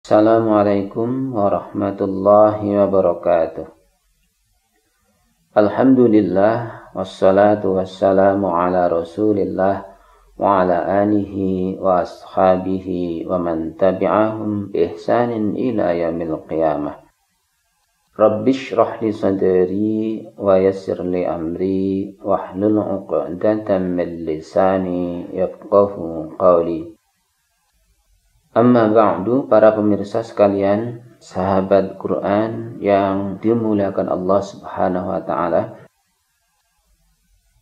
Assalamualaikum warahmatullahi wabarakatuh. Alhamdulillah wassalatu wassalamu ala Rasulillah wa ala alihi wa ashabihi wa man tabi'ahum bi ihsanin ila yaumil qiyamah. Rabbi shrah li sadri wa yassir li amri wahlul 'uqdatam min lisani yafqahu qawli. Amma ba'du, para pemirsa sekalian, sahabat Quran yang dimuliakan Allah Subhanahu wa taala.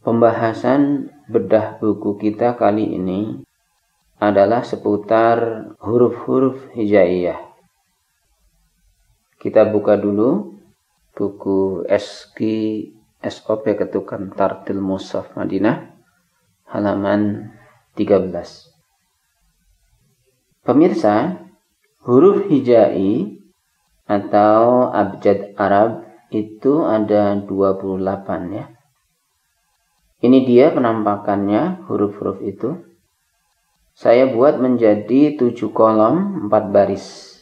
Pembahasan bedah buku kita kali ini adalah seputar huruf-huruf hijaiyah. Kita buka dulu buku SOP Ketukan Tartil Mushaf Madinah halaman 13. Pemirsa, huruf hijai atau abjad Arab itu ada 28 ya. Ini dia penampakannya huruf-huruf itu. Saya buat menjadi 7 kolom 4 baris.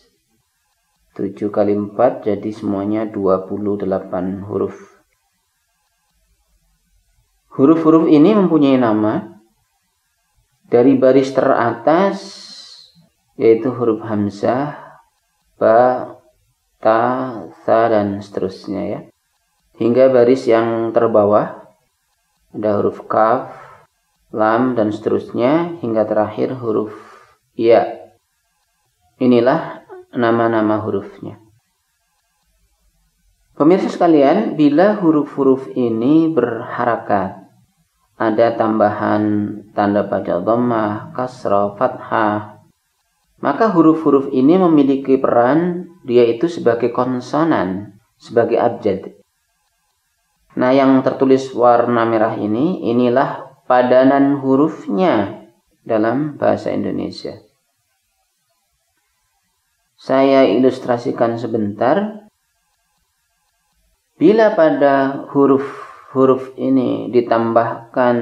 7 kali 4 jadi semuanya 28 huruf. Huruf-huruf ini mempunyai nama. Dari baris teratas yaitu huruf hamzah, ba, ta, tha, dan seterusnya ya. Hingga baris yang terbawah ada huruf kaf, lam, dan seterusnya hingga terakhir huruf ya. Inilah nama-nama hurufnya. Pemirsa sekalian, bila huruf-huruf ini berharakat, ada tambahan tanda pada dhammah, kasrah, fathah, maka huruf-huruf ini memiliki peran, dia itu sebagai konsonan, sebagai abjad. Nah, yang tertulis warna merah ini, inilah padanan hurufnya dalam bahasa Indonesia. Saya ilustrasikan sebentar. Bila pada huruf-huruf ini ditambahkan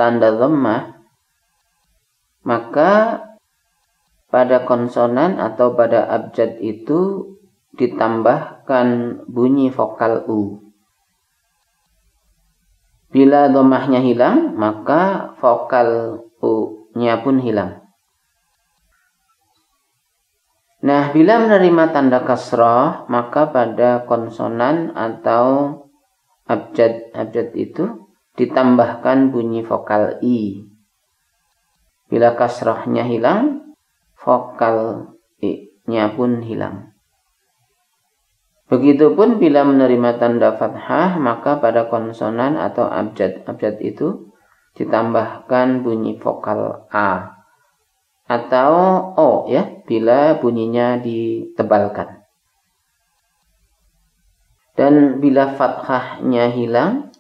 tanda dhammah, maka pada konsonan atau pada abjad itu ditambahkan bunyi vokal U. Bila dhammahnya hilang, maka vokal U-nya pun hilang. Nah, bila menerima tanda kasrah, maka pada konsonan atau abjad itu ditambahkan bunyi vokal I. Bila kasrahnya hilang, vokal I-nya pun hilang. Begitupun bila menerima tanda fathah, maka pada konsonan atau abjad itu ditambahkan bunyi vokal A atau O ya, bila bunyinya ditebalkan. Dan bila fathahnya hilang,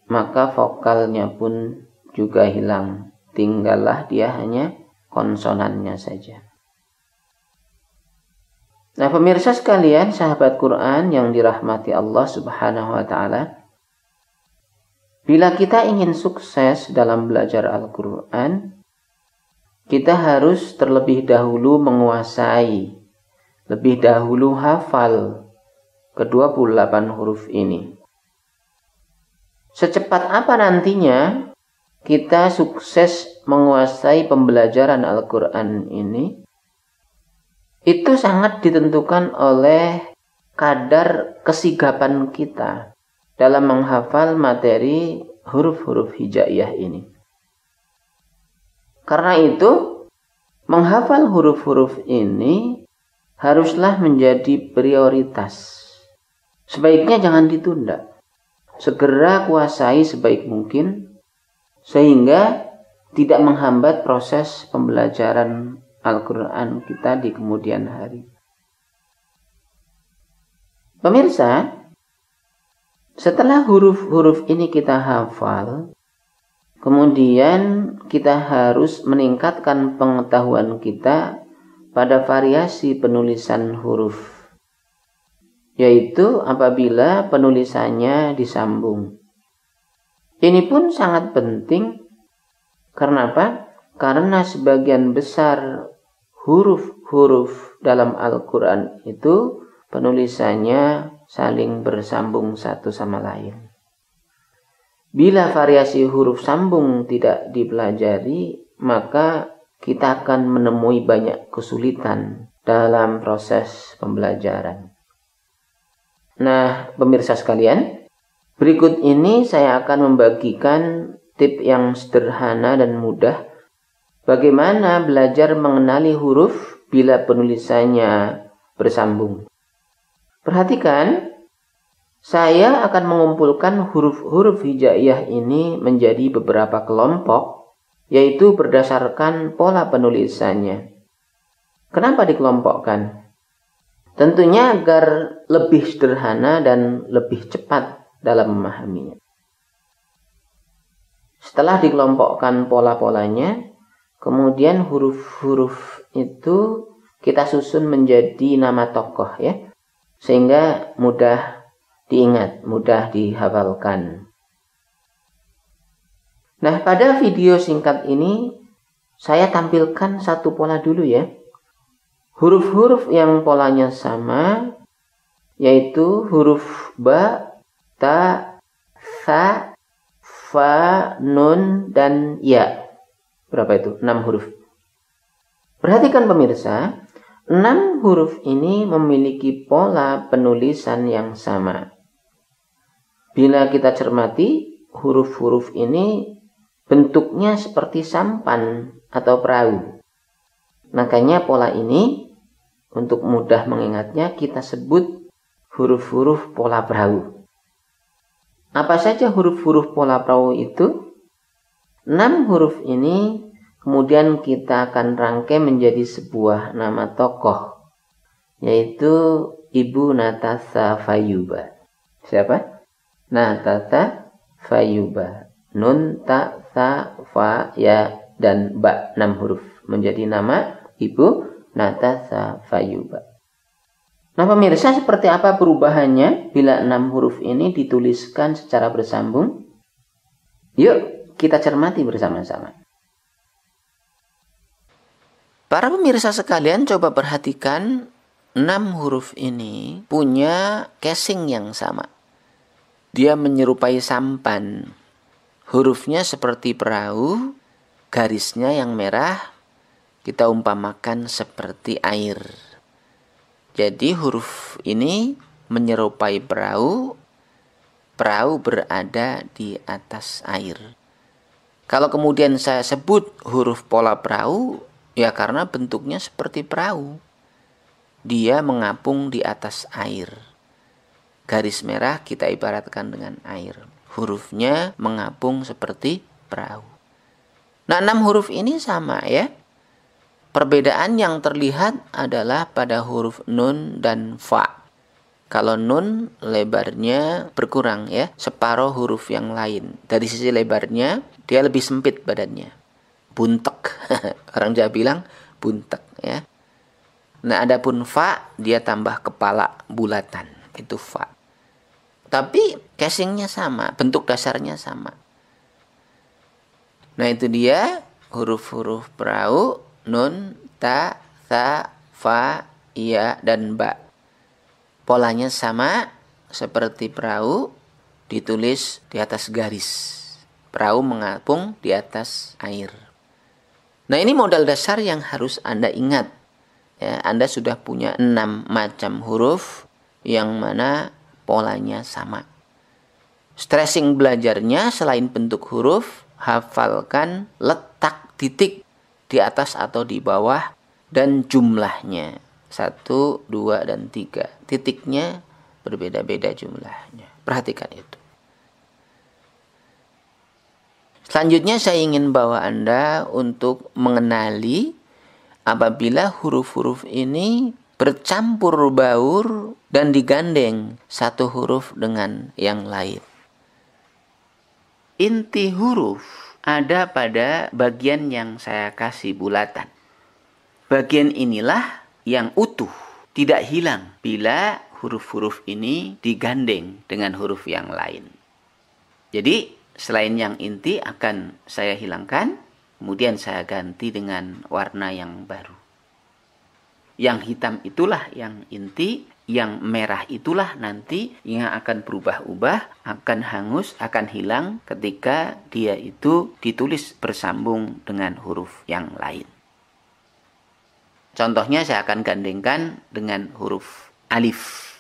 maka vokalnya pun juga hilang. Tinggallah dia hanya konsonannya saja. Nah, pemirsa sekalian, sahabat Quran yang dirahmati Allah Subhanahu wa taala, bila kita ingin sukses dalam belajar Al-Quran, kita harus terlebih dahulu menguasai, lebih dahulu hafal ke-28 huruf ini. Secepat apa nantinya kita sukses menguasai pembelajaran Al-Quran ini, itu sangat ditentukan oleh kadar kesigapan kita dalam menghafal materi huruf-huruf hijaiyah ini. Karena itu, menghafal huruf-huruf ini haruslah menjadi prioritas. Sebaiknya jangan ditunda. Segera kuasai sebaik mungkin, sehingga tidak menghambat proses pembelajaran Al-Quran kita di kemudian hari. Pemirsa, setelah huruf-huruf ini kita hafal, kemudian kita harus meningkatkan pengetahuan kita pada variasi penulisan huruf, yaitu apabila penulisannya disambung. Ini pun sangat penting. Karena apa? Karena sebagian besar huruf huruf dalam Al-Quran itu penulisannya saling bersambung satu sama lain. Bila variasi huruf sambung tidak dipelajari, maka kita akan menemui banyak kesulitan dalam proses pembelajaran. Nah, pemirsa sekalian, berikut ini saya akan membagikan tip yang sederhana dan mudah bagaimana belajar mengenali huruf bila penulisannya bersambung. Perhatikan, saya akan mengumpulkan huruf-huruf hijaiyah ini menjadi beberapa kelompok, yaitu berdasarkan pola penulisannya. Kenapa dikelompokkan? Tentunya agar lebih sederhana dan lebih cepat dalam memahaminya. Setelah dikelompokkan pola-polanya, kemudian huruf-huruf itu kita susun menjadi nama tokoh ya, sehingga mudah diingat, mudah dihafalkan. Nah, pada video singkat ini saya tampilkan satu pola dulu ya. Huruf-huruf yang polanya sama yaitu huruf ba, ta, sa, fa, nun, dan ya. Berapa itu? 6 huruf. Perhatikan pemirsa, 6 huruf ini memiliki pola penulisan yang sama. Bila kita cermati, huruf-huruf ini bentuknya seperti sampan atau perahu. Makanya pola ini, untuk mudah mengingatnya, kita sebut huruf-huruf pola perahu. Apa saja huruf-huruf pola perahu itu? 6 huruf ini kemudian kita akan rangkai menjadi sebuah nama tokoh, yaitu Ibu Natasha Fayuba. Siapa? Natasha Fayuba. Nun, ta, sa, fa, ya, dan ba. 6 huruf menjadi nama Ibu Natasha Fayuba. Nah pemirsa, seperti apa perubahannya bila 6 huruf ini dituliskan secara bersambung? Yuk kita cermati bersama-sama. Para pemirsa sekalian, coba perhatikan 6 huruf ini punya casing yang sama. Dia menyerupai sampan. Hurufnya seperti perahu, garisnya yang merah kita umpamakan seperti air. Jadi huruf ini menyerupai perahu, perahu berada di atas air. Kalau kemudian saya sebut huruf pola perahu, ya karena bentuknya seperti perahu. Dia mengapung di atas air. Garis merah kita ibaratkan dengan air. Hurufnya mengapung seperti perahu. Nah, 6 huruf ini sama ya. Perbedaan yang terlihat adalah pada huruf nun dan fa. Kalau nun lebarnya berkurang ya, separuh huruf yang lain. Dari sisi lebarnya dia lebih sempit badannya. Buntek. Orang Jawa bilang buntek ya. Nah, adapun fa dia tambah kepala bulatan. Itu fa. Tapi casingnya sama, bentuk dasarnya sama. Nah, itu dia huruf-huruf perahu, nun, ta, sa, fa, ya, dan ba. Polanya sama seperti perahu, ditulis di atas garis. Perahu mengapung di atas air. Nah, ini modal dasar yang harus Anda ingat. Ya, Anda sudah punya 6 macam huruf yang mana polanya sama. Stressing belajarnya selain bentuk huruf, hafalkan letak titik di atas atau di bawah dan jumlahnya. 1, 2, dan 3. Titiknya berbeda-beda jumlahnya. Perhatikan itu. Selanjutnya saya ingin bawa Anda untuk mengenali apabila huruf-huruf ini bercampur baur dan digandeng satu huruf dengan yang lain. Inti huruf ada pada bagian yang saya kasih bulatan. Bagian inilah yang utuh, tidak hilang bila huruf-huruf ini digandeng dengan huruf yang lain. Jadi selain yang inti akan saya hilangkan, kemudian saya ganti dengan warna yang baru. Yang hitam itulah yang inti, yang merah itulah nanti yang akan berubah-ubah, akan hangus, akan hilang ketika dia itu ditulis bersambung dengan huruf yang lain. Contohnya saya akan gandengkan dengan huruf alif.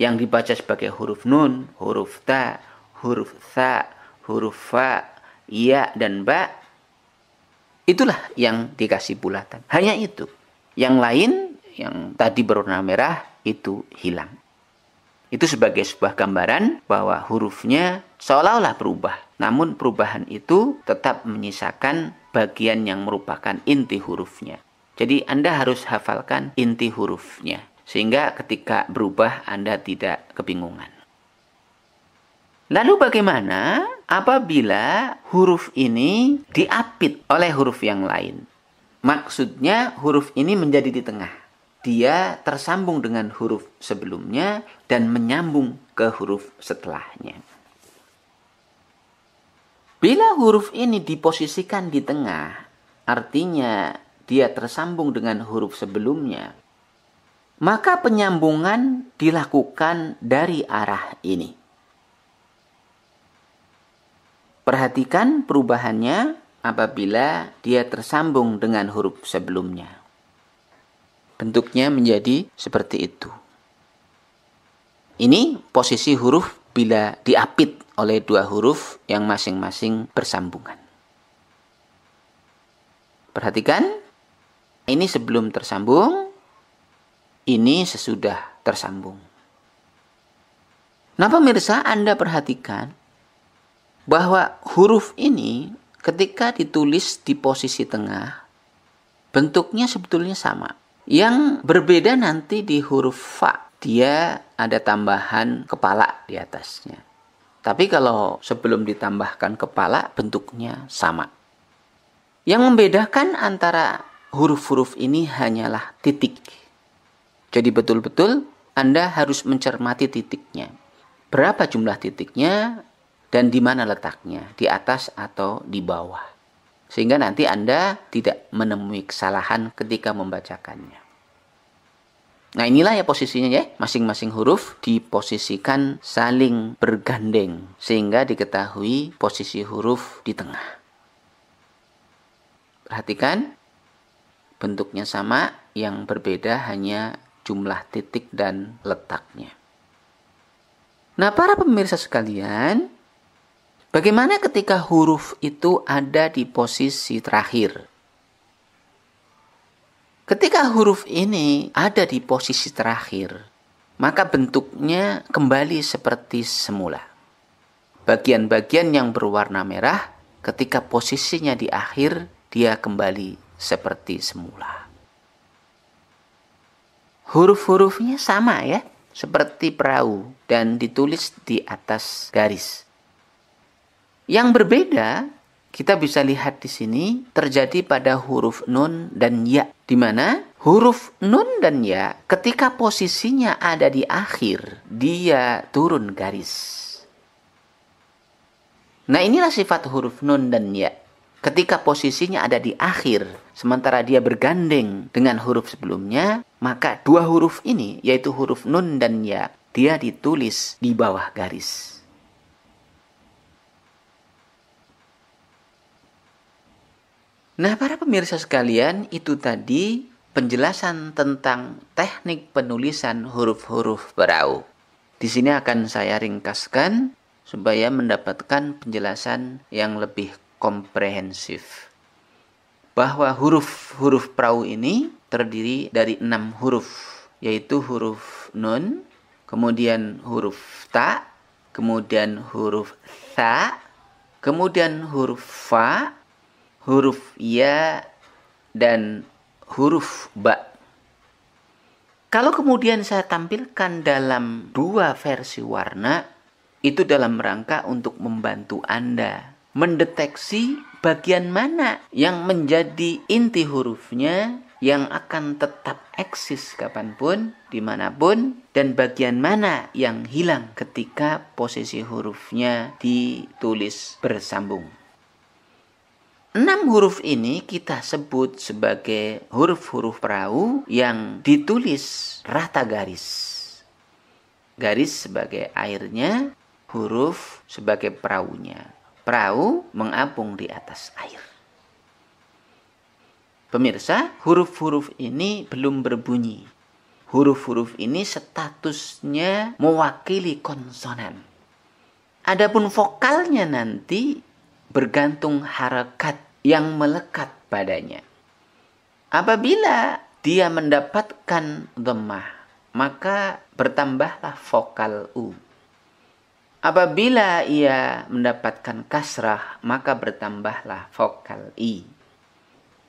Yang dibaca sebagai huruf nun, huruf ta, huruf tha, huruf fa, ya, dan ba. Itulah yang dikasih bulatan. Hanya itu. Yang lain, yang tadi berwarna merah, itu hilang. Itu sebagai sebuah gambaran bahwa hurufnya seolah-olah berubah. Namun perubahan itu tetap menyisakan bagian yang merupakan inti hurufnya. Jadi Anda harus hafalkan inti hurufnya. Sehingga ketika berubah Anda tidak kebingungan. Lalu bagaimana apabila huruf ini diapit oleh huruf yang lain? Maksudnya huruf ini menjadi di tengah. Dia tersambung dengan huruf sebelumnya dan menyambung ke huruf setelahnya. Bila huruf ini diposisikan di tengah, artinya dia tersambung dengan huruf sebelumnya, maka penyambungan dilakukan dari arah ini. Perhatikan perubahannya apabila dia tersambung dengan huruf sebelumnya. Bentuknya menjadi seperti itu. Ini posisi huruf bila diapit oleh dua huruf yang masing-masing bersambungan. Perhatikan, ini sebelum tersambung, ini sesudah tersambung. Nah pemirsa, Anda perhatikan bahwa huruf ini ketika ditulis di posisi tengah, bentuknya sebetulnya sama. Yang berbeda nanti di huruf fa, dia ada tambahan kepala di atasnya. Tapi kalau sebelum ditambahkan kepala, bentuknya sama. Yang membedakan antara huruf-huruf ini hanyalah titik. Jadi betul-betul Anda harus mencermati titiknya. Berapa jumlah titiknya? Dan di mana letaknya, di atas atau di bawah. Sehingga nanti Anda tidak menemui kesalahan ketika membacakannya. Nah inilah ya posisinya ya, masing-masing huruf diposisikan saling bergandeng. Sehingga diketahui posisi huruf di tengah. Perhatikan, bentuknya sama, yang berbeda hanya jumlah titik dan letaknya. Nah para pemirsa sekalian, bagaimana ketika huruf itu ada di posisi terakhir? Ketika huruf ini ada di posisi terakhir, maka bentuknya kembali seperti semula. Bagian-bagian yang berwarna merah, ketika posisinya di akhir, dia kembali seperti semula. Huruf-hurufnya sama ya, seperti perahu dan ditulis di atas garis. Yang berbeda, kita bisa lihat di sini terjadi pada huruf nun dan ya. Di mana huruf nun dan ya ketika posisinya ada di akhir, dia turun garis. Nah inilah sifat huruf nun dan ya. Ketika posisinya ada di akhir, sementara dia bergandeng dengan huruf sebelumnya, maka dua huruf ini, yaitu huruf nun dan ya, dia ditulis di bawah garis. Nah, para pemirsa sekalian, itu tadi penjelasan tentang teknik penulisan huruf-huruf perahu. Di sini akan saya ringkaskan supaya mendapatkan penjelasan yang lebih komprehensif. Bahwa huruf-huruf perahu ini terdiri dari 6 huruf, yaitu huruf nun, kemudian huruf ta, kemudian huruf tha, kemudian huruf fa, huruf ya, dan huruf ba. Kalau kemudian saya tampilkan dalam 2 versi warna, itu dalam rangka untuk membantu Anda mendeteksi bagian mana yang menjadi inti hurufnya yang akan tetap eksis kapanpun, dimanapun, dan bagian mana yang hilang ketika posisi hurufnya ditulis bersambung. 6 huruf ini kita sebut sebagai huruf-huruf perahu yang ditulis rata garis. Garis sebagai airnya, huruf sebagai perahunya. Perahu mengapung di atas air. Pemirsa, huruf-huruf ini belum berbunyi. Huruf-huruf ini statusnya mewakili konsonan. Adapun vokalnya nanti bergantung harakat yang melekat padanya. Apabila dia mendapatkan dhammah, maka bertambahlah vokal U. Apabila ia mendapatkan kasrah, maka bertambahlah vokal I.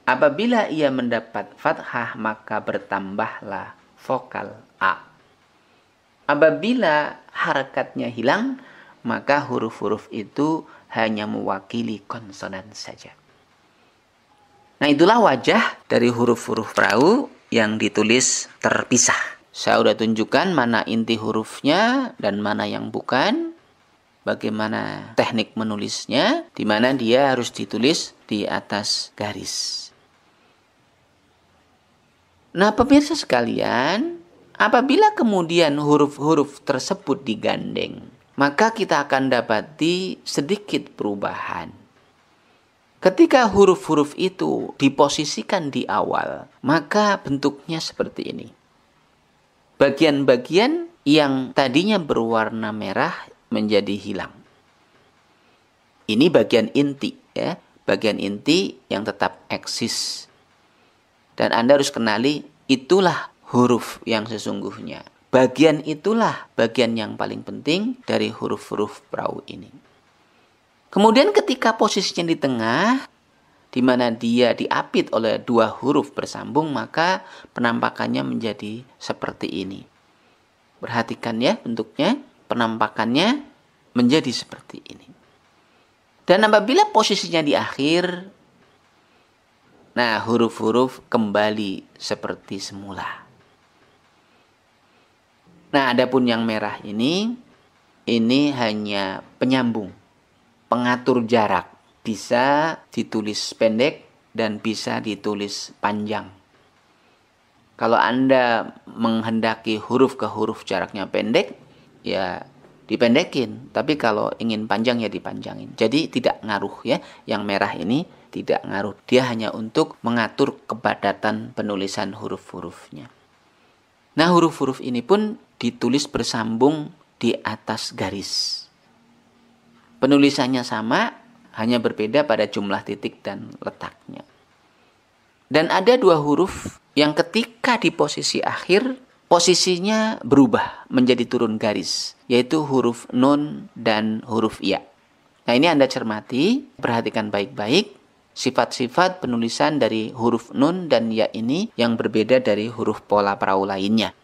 Apabila ia mendapat fathah, maka bertambahlah vokal A. Apabila harakatnya hilang, maka huruf-huruf itu hanya mewakili konsonan saja. Nah, itulah wajah dari huruf-huruf perahu yang ditulis terpisah. Saya sudah tunjukkan mana inti hurufnya dan mana yang bukan. Bagaimana teknik menulisnya, di mana dia harus ditulis di atas garis. Nah, pemirsa sekalian, apabila kemudian huruf-huruf tersebut digandeng, maka kita akan dapati sedikit perubahan. Ketika huruf-huruf itu diposisikan di awal, maka bentuknya seperti ini. Bagian-bagian yang tadinya berwarna merah menjadi hilang. Ini bagian inti, ya, bagian inti yang tetap eksis. Dan Anda harus kenali, itulah huruf yang sesungguhnya. Bagian itulah bagian yang paling penting dari huruf-huruf perahu ini. Kemudian ketika posisinya di tengah, di mana dia diapit oleh 2 huruf bersambung, maka penampakannya menjadi seperti ini. Perhatikan ya bentuknya, penampakannya menjadi seperti ini. Dan apabila posisinya di akhir, nah huruf-huruf kembali seperti semula. Nah, adapun yang merah ini hanya penyambung, pengatur jarak. Bisa ditulis pendek dan bisa ditulis panjang. Kalau Anda menghendaki huruf ke huruf jaraknya pendek, ya dipendekin. Tapi kalau ingin panjang ya dipanjangin. Jadi tidak ngaruh ya, yang merah ini tidak ngaruh. Dia hanya untuk mengatur kepadatan penulisan huruf-hurufnya. Nah, huruf-huruf ini pun ditulis bersambung di atas garis. Penulisannya sama, hanya berbeda pada jumlah titik dan letaknya. Dan ada 2 huruf yang ketika di posisi akhir, posisinya berubah menjadi turun garis, yaitu huruf nun dan huruf ya. Nah, ini Anda cermati, perhatikan baik-baik sifat-sifat penulisan dari huruf nun dan ya ini yang berbeda dari huruf pola perahu lainnya.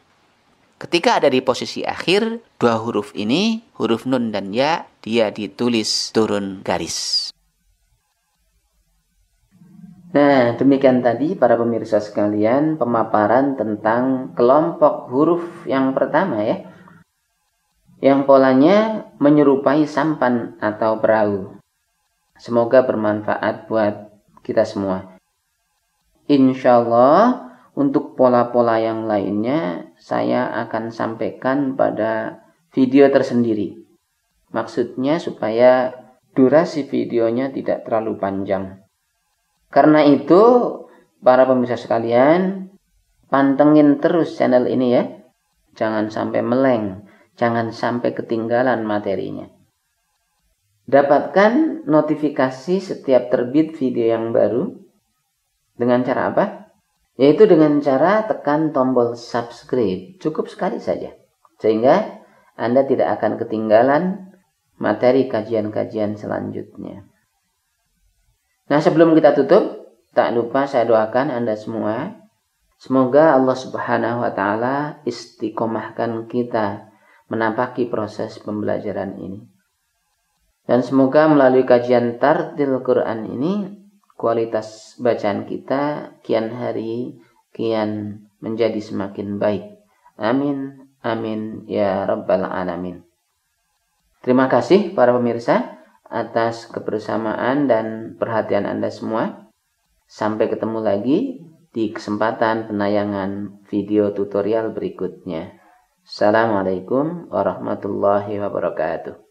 Ketika ada di posisi akhir, 2 huruf ini, huruf nun dan ya, dia ditulis turun garis. Nah, demikian tadi para pemirsa sekalian, pemaparan tentang kelompok huruf yang pertama ya. Yang polanya menyerupai sampan atau perahu. Semoga bermanfaat buat kita semua. Insyaallah, untuk pola-pola yang lainnya, saya akan sampaikan pada video tersendiri. Maksudnya supaya durasi videonya tidak terlalu panjang. Karena itu, para pemirsa sekalian, pantengin terus channel ini ya. Jangan sampai meleng, jangan sampai ketinggalan materinya. Dapatkan notifikasi setiap terbit video yang baru. Dengan cara apa? Yaitu dengan cara tekan tombol subscribe. Cukup sekali saja. Sehingga Anda tidak akan ketinggalan materi kajian-kajian selanjutnya. Nah, sebelum kita tutup, tak lupa saya doakan Anda semua. Semoga Allah Subhanahu wa Ta'ala istiqomahkan kita menapaki proses pembelajaran ini. Dan semoga melalui kajian Tartil Quran ini, kualitas bacaan kita kian hari kian menjadi semakin baik. Amin, amin, ya rabbal alamin. Terima kasih para pemirsa. atas kebersamaan dan perhatian Anda semua. Sampai ketemu lagi di kesempatan penayangan video tutorial berikutnya. Assalamualaikum warahmatullahi wabarakatuh.